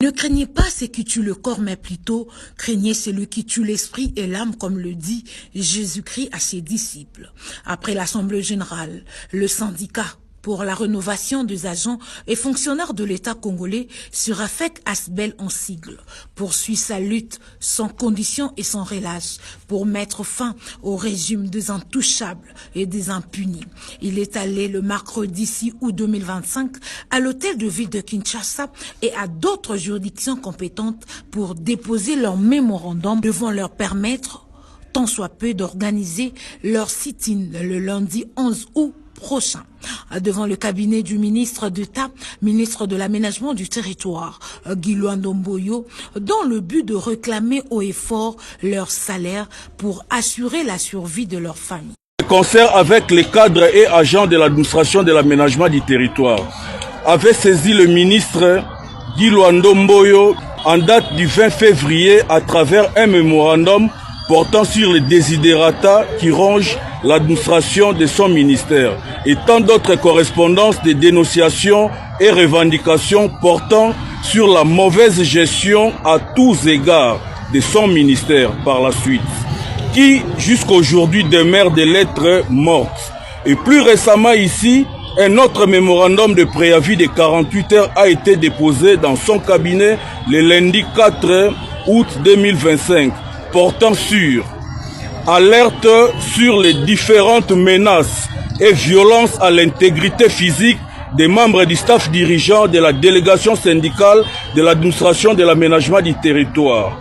Ne craignez pas ce qui tue le corps, mais plutôt craignez celui qui tue l'esprit et l'âme, comme le dit Jésus-Christ à ses disciples. Après l'Assemblée générale, le syndicat pour la rénovation des agents et fonctionnaires de l'État congolais, Surafec Asbel en sigle, poursuit sa lutte sans condition et sans relâche pour mettre fin au régime des intouchables et des impunis. Il est allé le mercredi 6 août 2025 à l'hôtel de ville de Kinshasa et à d'autres juridictions compétentes pour déposer leur mémorandum devant leur permettre, tant soit peu, d'organiser leur sit-in le lundi 11 août prochain, devant le cabinet du ministre d'État, ministre de l'Aménagement du Territoire, Guy Luando-Mboyo, dans le but de réclamer haut et fort leur salaire pour assurer la survie de leur famille. Concert avec les cadres et agents de l'administration de l'aménagement du territoire avait saisi le ministre Guy Luando-Mboyo en date du 20 février à travers un mémorandum portant sur les desiderata qui rongent l'administration de son ministère et tant d'autres correspondances de dénonciations et revendications portant sur la mauvaise gestion à tous égards de son ministère par la suite, qui jusqu'aujourd'hui demeure des lettres mortes. Et plus récemment ici, un autre mémorandum de préavis de 48 heures a été déposé dans son cabinet le lundi 4 août 2025, portant sur alerte sur les différentes menaces et violences à l'intégrité physique des membres du staff dirigeant de la délégation syndicale de l'administration de l'aménagement du territoire,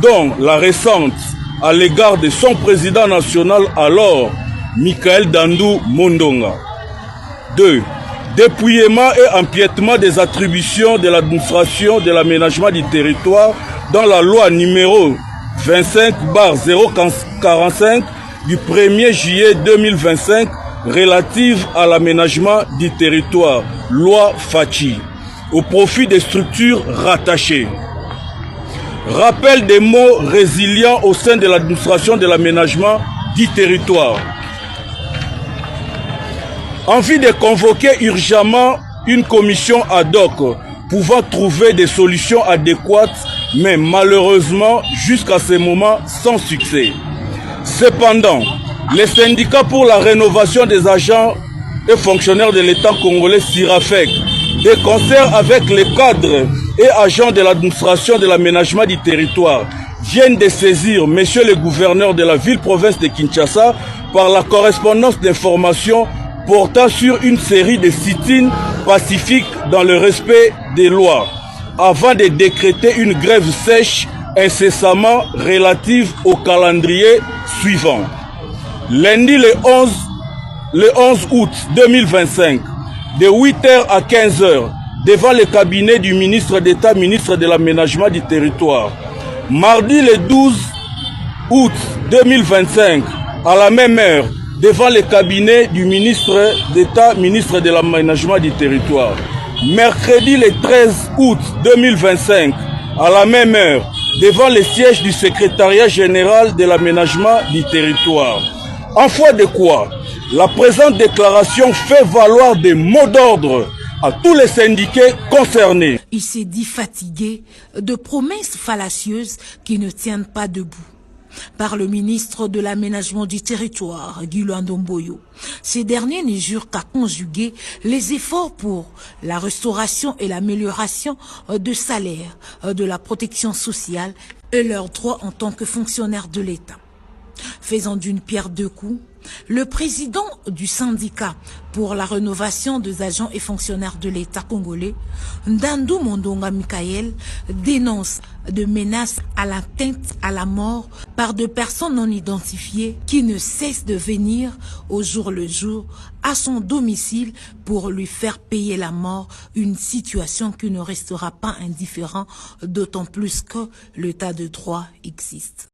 dont la récente à l'égard de son président national alors, Michael Dandou Mondonga. 2. Dépouillement et empiètement des attributions de l'administration de l'aménagement du territoire dans la loi numéro 25/045 du 1er juillet 2025 relative à l'aménagement du territoire, loi Fachi, au profit des structures rattachées. Rappel des mots résilients au sein de l'administration de l'aménagement du territoire. Envie de convoquer urgemment une commission ad hoc pouvant trouver des solutions adéquates, mais malheureusement jusqu'à ce moment sans succès. Cependant, les syndicats pour la rénovation des agents et fonctionnaires de l'État congolais Surafec, de concert avec les cadres et agents de l'administration de l'aménagement du territoire, viennent de saisir monsieur le gouverneur de la ville-province de Kinshasa par la correspondance d'informations portant sur une série de sit-ins pacifiques dans le respect des lois, avant de décréter une grève sèche incessamment relative au calendrier suivant. Lundi le 11 août 2025, de 8h à 15h, devant le cabinet du ministre d'État, ministre de l'Aménagement du Territoire. Mardi le 12 août 2025, à la même heure, devant le cabinet du ministre d'État, ministre de l'Aménagement du Territoire. Mercredi le 13 août 2025, à la même heure, devant le siège du secrétariat général de l'aménagement du territoire. En foi de quoi, la présente déclaration fait valoir des mots d'ordre à tous les syndiqués concernés. Il s'est dit fatigué de promesses fallacieuses qui ne tiennent pas debout. Par le ministre de l'Aménagement du Territoire, Guy Luando-Mboyo. Ces derniers ne jurent qu'à conjuguer les efforts pour la restauration et l'amélioration de salaire, de la protection sociale et leurs droits en tant que fonctionnaires de l'État. Faisant d'une pierre deux coups, le président du syndicat pour la rénovation des agents et fonctionnaires de l'État congolais, Ndandou Mondonga Michael, dénonce de menaces à l'atteinte à la mort par de personnes non identifiées qui ne cessent de venir au jour le jour à son domicile pour lui faire payer la mort, une situation qui ne restera pas indifférente, d'autant plus que l'état de droit existe.